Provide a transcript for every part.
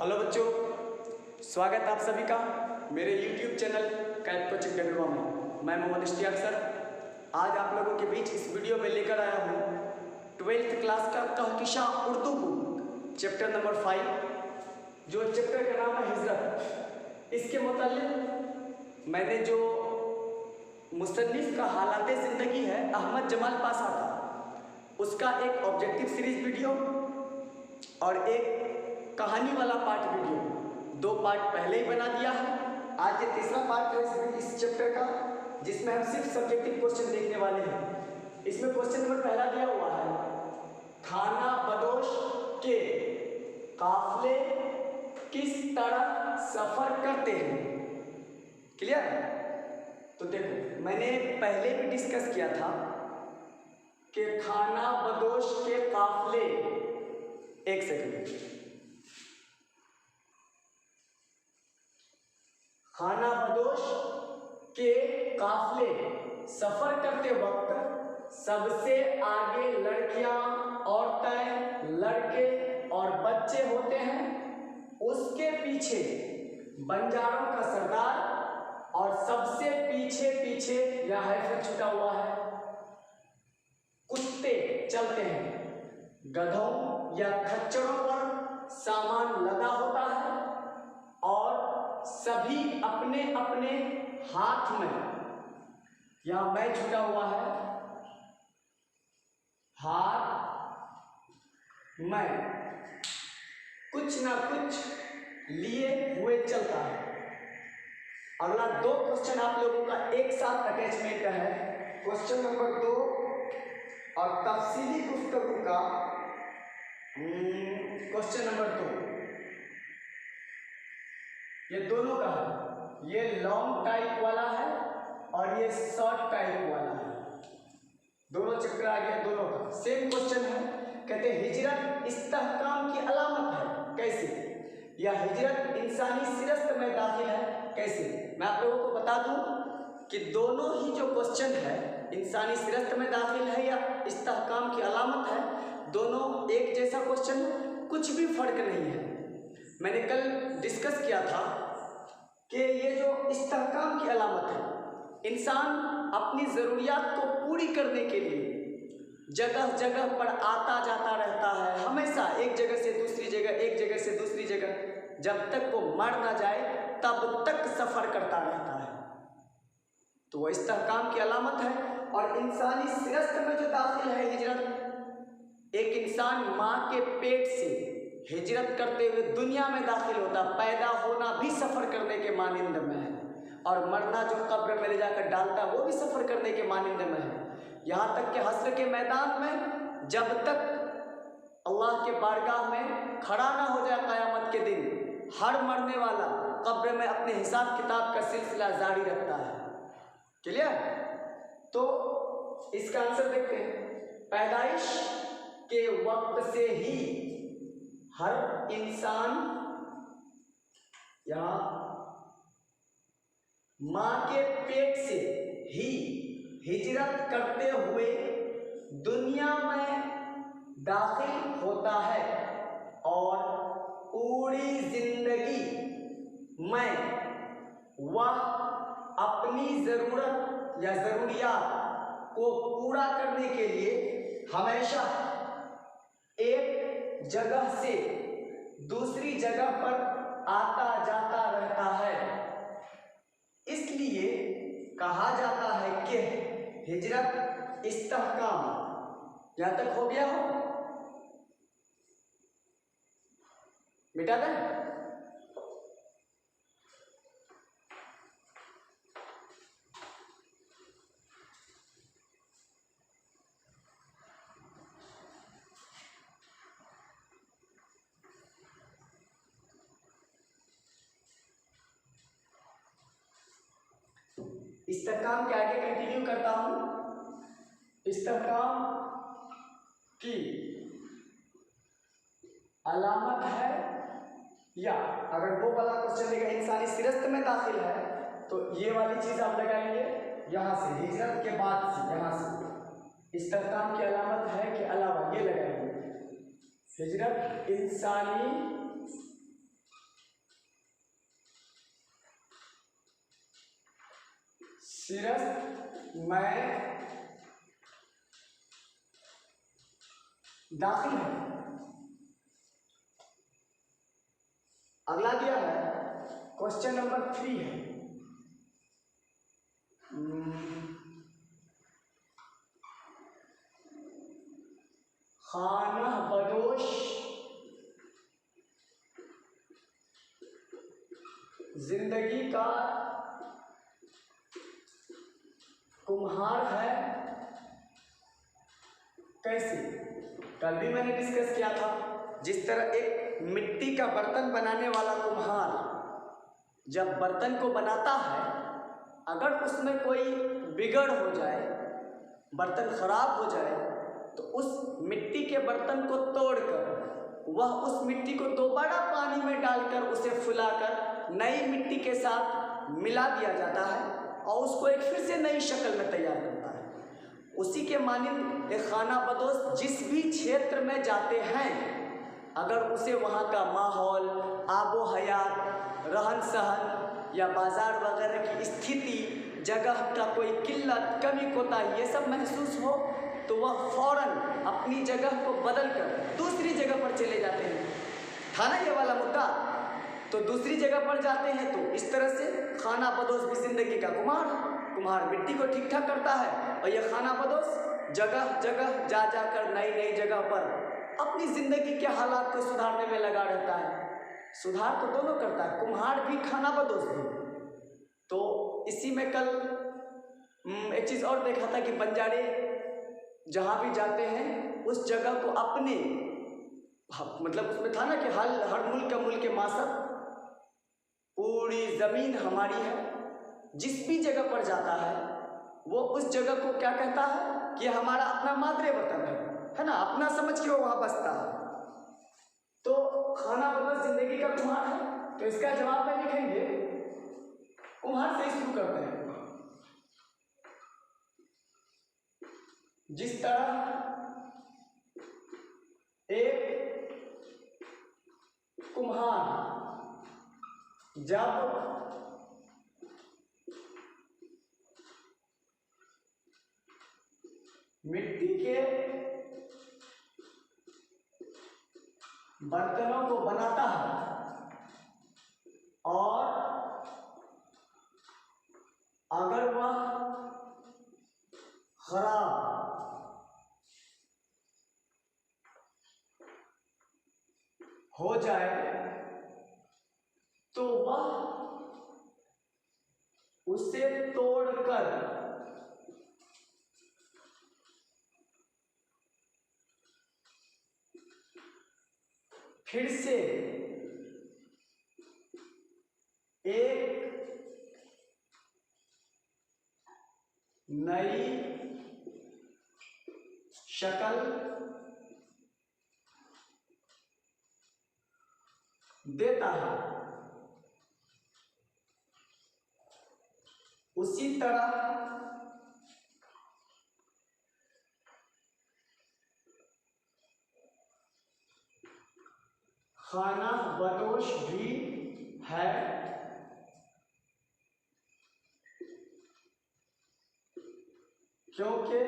Hello बच्चों, स्वागत है आप सभी का मेरे YouTube channel CAT coaching diploma में। मैं मोहम्मद इश्तियाक सर आज आप लोगों के बीच इस वीडियो में लेकर आया हूँ 12th क्लास का कहकिशां उर्दू बुक चैप्टर नंबर 5, जो चैप्टर का नाम है हिजरत। इसके मुताल्लिक मैंने जो मुसन्निफ का हालात ज़िंदगी है अहमद जमाल पाशा का, उसका एक ऑब्जेक्टिव सीरीज वीडियो और एक कहानी वाला पार्ट वीडियो, 2 पार्ट पहले ही बना दिया है। आज ये तीसरा पार्ट है इस चैप्टर का, जिसमें हम सिर्फ सब्जेक्टिव क्वेश्चन देखने वाले हैं। इसमें क्वेश्चन नंबर पहला दिया हुआ है, खाना बदोश के काफले किस तरह सफर करते हैं। क्लियर? तो देखो, मैंने पहले भी डिस्कस किया था कि खाना बदोश के काफले, एक सेकंड, खाना बदोश के काफले सफर करते वक्त सबसे आगे लड़कियां, औरतें, लड़के और बच्चे होते हैं। उसके पीछे बंजारों का सरदार और सबसे पीछे पीछे यह हाइफन छुटा हुआ है कुत्ते चलते हैं। गधों या खच्चरों पर सामान लदा होता है और सभी अपने अपने हाथ में, यहां मैं छुटा हुआ है, हाथ में कुछ ना कुछ लिए हुए चलता है। अगला 2 क्वेश्चन आप लोगों का एक साथ अटैचमेंट का है। क्वेश्चन नंबर 2 और तफसीली गुफ्तगू का क्वेश्चन नंबर 2, ये दोनों का है। ये लॉन्ग टाइप वाला है और ये शॉर्ट टाइप वाला है। दोनों चैप्टर आ गया, दोनों का सेम क्वेश्चन है। कहते हैं हिजरत इस्तेहकाम की अलामत है, कैसे? या हिजरत इंसानी सिरस्त में दाखिल है, कैसे? मैं आप लोगों को बता दूं कि दोनों ही जो क्वेश्चन है, इंसानी सिरस्त में दाखिल है या इस्तेहकाम की अलामत है, दोनों एक जैसा क्वेश्चन है, कुछ भी फर्क नहीं है। मैंने कल डिस्कस किया था कि ये जो इस्तेहकाम की अलामत है, इंसान अपनी ज़रूरियात को पूरी करने के लिए जगह जगह पर आता जाता रहता है, हमेशा एक जगह से दूसरी जगह, एक जगह से दूसरी जगह, जब तक वो मर ना जाए तब तक सफ़र करता रहता है। तो वह इस्तेहकाम की अलामत है। और इंसानी सिरस्त में जो दाखिल है हिजरत, एक इंसान माँ के पेट से हिजरत करते हुए दुनिया में दाखिल होता, पैदा होना भी सफ़र करने के मानिंद में है, और मरना जो कब्र में ले जाकर डालता वो भी सफ़र करने के मानिंद में है। यहाँ तक कि हश्र के मैदान में जब तक अल्लाह के बारगाह में खड़ा ना हो जाए क़यामत के दिन, हर मरने वाला कब्र में अपने हिसाब किताब का सिलसिला जारी रखता है। क्लियर? तो इसका आंसर देखते हैं। पैदाइश के वक्त से ही हर इंसान यहाँ माँ के पेट से ही हिजरत करते हुए दुनिया में दाखिल होता है और पूरी जिंदगी में वह अपनी ज़रूरत या ज़रूरियात को पूरा करने के लिए हमेशा एक जगह से दूसरी जगह पर आता जाता रहता है। इसलिए कहा जाता है कि हिजरत इस्तेहकाम। यहां तक हो गया हो? मिटा दें? इस्तेहकाम के आगे कंटिन्यू करता हूं। इस्तेहकाम की अलामत है, या अगर वो वाला क्वेश्चन देगा इंसानी सिरस्त में दाखिल है तो ये वाली चीज आप लगाएंगे यहां से, हिजरत के बाद से, यहां से इस्तेहकाम की अलामत है के अलावा ये लगाएंगे, हिजरत इंसानी सिरस में दाखिल है। अगला दिया है क्वेश्चन नंबर 3 है। खाना बदोश जिंदगी का कुम्हार है कैसे? कल भी मैंने डिस्कस किया था, जिस तरह एक मिट्टी का बर्तन बनाने वाला कुम्हार जब बर्तन को बनाता है, अगर उसमें कोई बिगड़ हो जाए, बर्तन खराब हो जाए, तो उस मिट्टी के बर्तन को तोड़कर वह उस मिट्टी को दोबारा पानी में डालकर उसे फुलाकर नई मिट्टी के साथ मिला दिया जाता है और उसको एक फिर से नई शक्ल में तैयार करता है। उसी के मानिंद एक खाना बदोश जिस भी क्षेत्र में जाते हैं, अगर उसे वहाँ का माहौल, आबो हयात, रहन सहन या बाजार वगैरह की स्थिति, जगह का कोई किल्लत, कमी कोताही ये सब महसूस हो, तो वह फौरन अपनी जगह को बदलकर दूसरी जगह पर चले जाते हैं। था ना ये वाला मुद्दा? तो दूसरी जगह पर जाते हैं तो इस तरह से खाना बदोश भी जिंदगी का कुम्हार मिट्टी को ठीक ठाक करता है, और यह खाना बदोश जगह जगह जा जाकर नई नई जगह पर अपनी जिंदगी के हालात को सुधारने में लगा रहता है। सुधार तो दोनों करता है, कुम्हार भी खाना बदोश भी। तो इसी में कल एक चीज़ और देखा था कि बंजारे जहाँ भी जाते हैं उस जगह को अपने, मतलब उसमें था ना कि हर मुल्क का मुल्क मासब, पूरी ज़मीन हमारी है। जिस भी जगह पर जाता है वो उस जगह को क्या कहता है कि हमारा अपना मादरे वतन है ना, अपना समझ के वो वहाँ बसता है। तो खाना बदोश जिंदगी का कुम्हार है, तो इसका जवाब में लिखेंगे, कुम्हार से शुरू करते हैं। जिस तरह एक कुम्हार जब मिट्टी के बर्तनों को बनाता है और अगर वह खराब हो जाए तो वह उसे तोड़कर फिर से एक नई शक्ल देता है। उसी तरह खाना बदोश भी है क्योंकि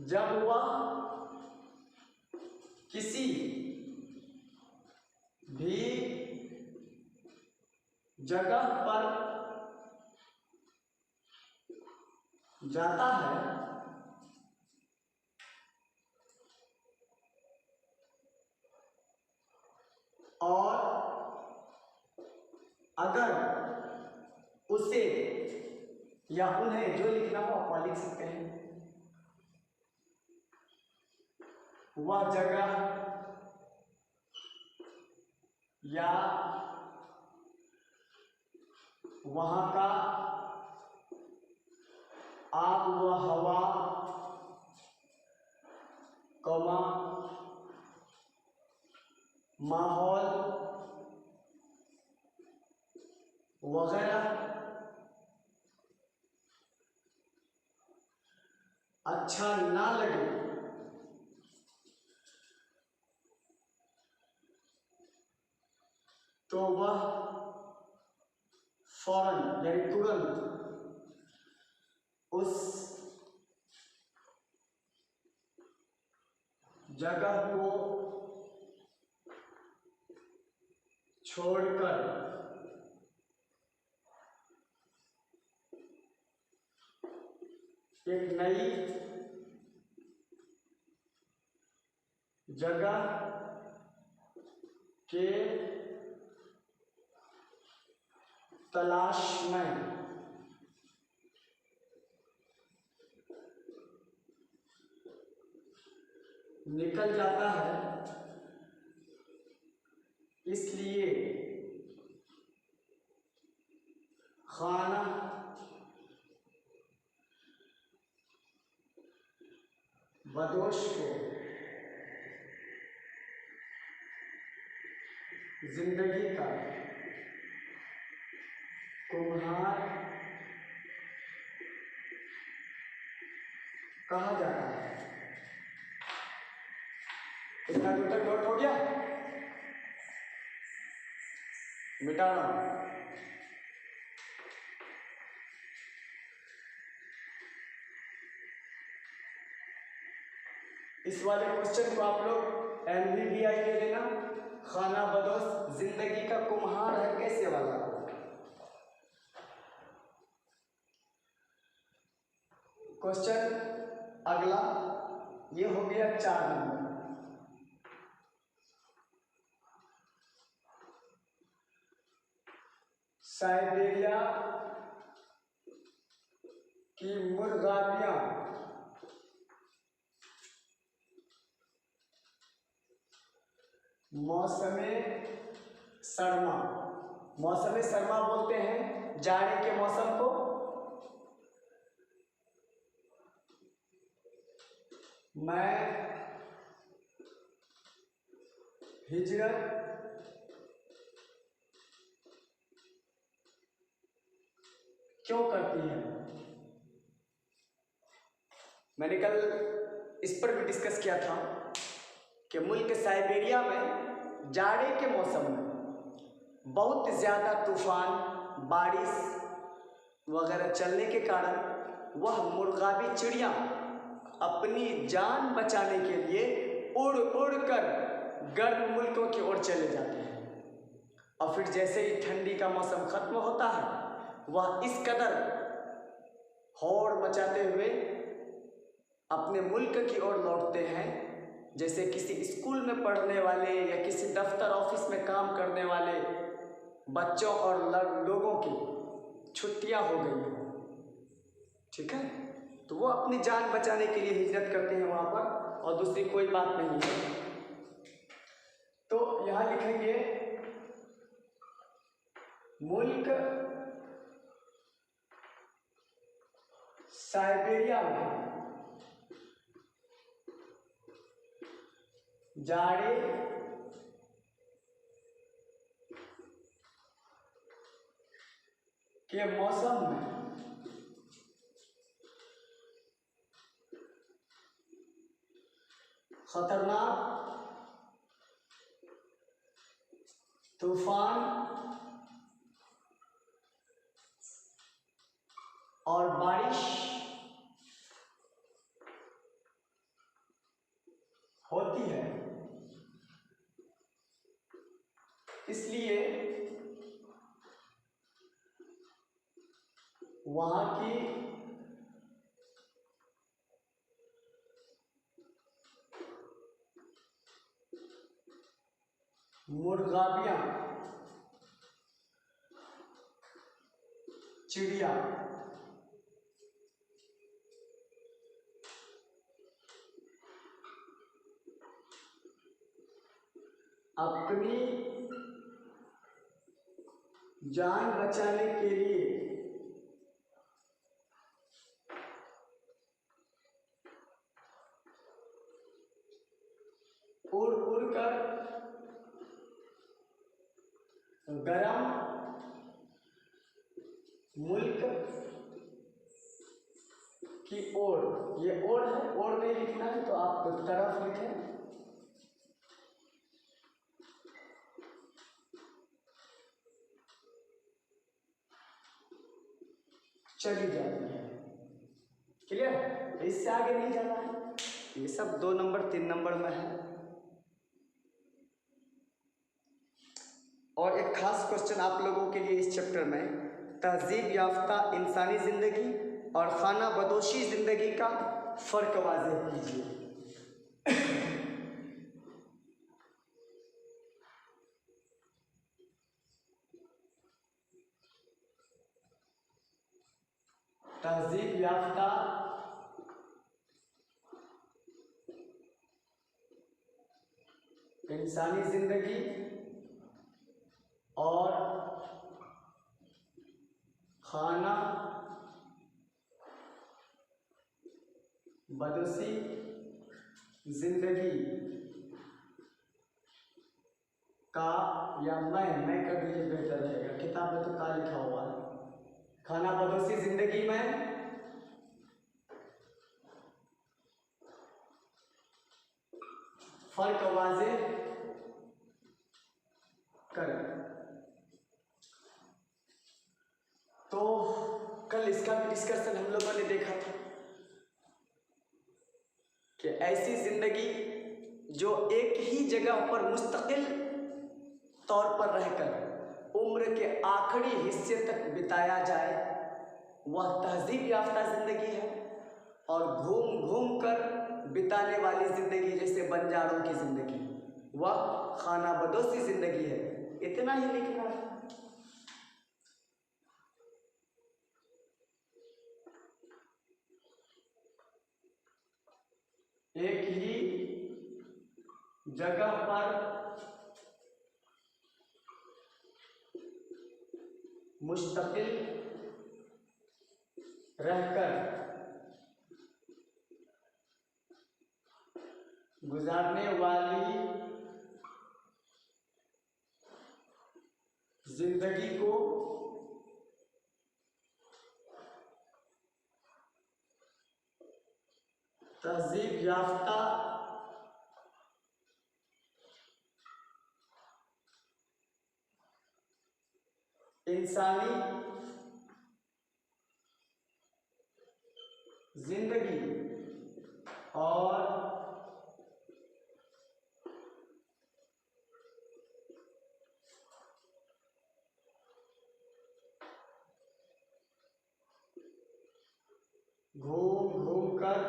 जब वह किसी भी जगह पर जाता है और अगर उसे या उन्हें जो लिखना हो आप लिख सकते हैं, वह जगह या वहाँ का आब व हवा कौमा माहौल वगैरह अच्छा ना लगे तो वह फौरन यानी तुरंत उस जगह को छोड़कर एक नई जगह के तलाश में निकल जाता है। इसलिए खाना बदोश को जिंदगी का कुम्हार कहा जाता है। इतना दूर तक नोट हो गया? मिटा रहा हूं। इस वाले क्वेश्चन को आप लोग MBBI ले लेना। खाना बदोश जिंदगी का कुम्हार है कैसे वाला। क्वेश्चन अगला ये हो गया 4 नंबर। साइबेरिया की मुर्गाबियां मौसमे सरमा बोलते हैं जाड़े के मौसम को। मैं हिजरत क्यों करती है। मैंने कल इस पर भी डिस्कस किया था कि मुल्क साइबेरिया में जाड़े के मौसम में बहुत ज़्यादा तूफान बारिश वगैरह चलने के कारण वह मुर्गाबी चिड़िया अपनी जान बचाने के लिए उड़ उड़ कर गर्म मुल्कों की ओर चले जाते हैं। और फिर जैसे ही ठंडी का मौसम खत्म होता है वह इस कदर होड़ मचाते हुए अपने मुल्क की ओर लौटते हैं जैसे किसी स्कूल में पढ़ने वाले या किसी दफ्तर ऑफिस में काम करने वाले बच्चों और लोगों की छुट्टियां हो गई हैं। ठीक है, तो वो अपनी जान बचाने के लिए हिजरत करते हैं वहां पर, और दूसरी कोई बात नहीं है। तो यहां लिखेंगे मुल्क साइबेरिया में जाड़े के मौसम में खतरनाक तूफान और बारिश होती है। इसलिए वहां की मुर्गाबियां चिड़िया अपनी जान बचाने के लिए उड़ उड़ कर गरम मुल्क की ओर, ये ओर है, ओर नहीं लिखना है तो आप तरफ लिखें, चली जाती है। क्लियर? इससे आगे नहीं जाना है। ये सब 2 नंबर 3 नंबर में है। और एक खास क्वेश्चन आप लोगों के लिए इस चैप्टर में, तहजीब याफ्ता इंसानी जिंदगी और खाना बदोशी जिंदगी का फर्क वाज़ेह कीजिए। तहजीब याफ्ता इंसानी जिंदगी और खाना बदोशी जिंदगी का, या मैं कर दीजिए बेहतर रहेगा, किताब में तो का लिखा हुआ है। खाना बदोशी जिंदगी में फर्क वाज़ेह करें। तो कल इसका भी डिस्कशन हम लोगों ने देखा था कि ऐसी जिंदगी जो एक ही जगह पर मुस्तकिल तौर पर रहकर उम्र के आखिरी हिस्से तक बिताया जाए, वह तहजीब याफ्ता जिंदगी है। और घूम घूम कर बिताने वाली जिंदगी, जैसे बंजारों की जिंदगी, वह खाना बदोशी जिंदगी है। इतना ही लिखना है। एक ही जगह पर मुस्तकिल रहकर गुजारने वाली जिंदगी को तहजीब याफ्ता इंसानी जिंदगी और घूम घूम कर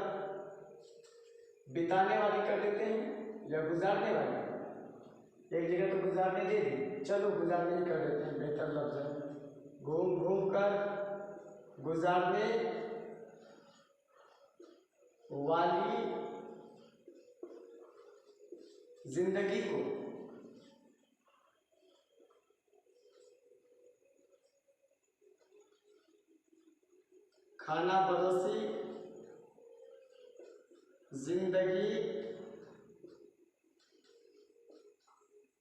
बिताने वाली कर देते हैं, या गुजारने वाली। एक जगह तो गुजारने दे दी, चलो गुजारने ही कर देते हैं, बेहतर लफ्ज़ है। घूम घूम कर गुजारने वाली जिंदगी को खाना बदोशी जिंदगी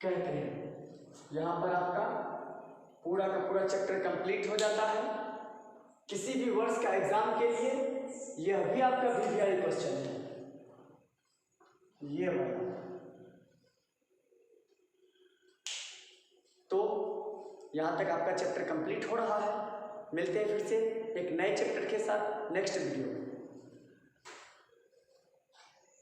कहते हैं। यहाँ पर आपका पूरा का पूरा चैप्टर कंप्लीट हो जाता है। किसी भी वर्ष का एग्जाम के लिए यह भी आपका वीवीआई क्वेश्चन है, ये वाला। तो यहाँ तक आपका चैप्टर कंप्लीट हो रहा है। मिलते हैं फिर से एक नए चैप्टर के साथ नेक्स्ट वीडियो।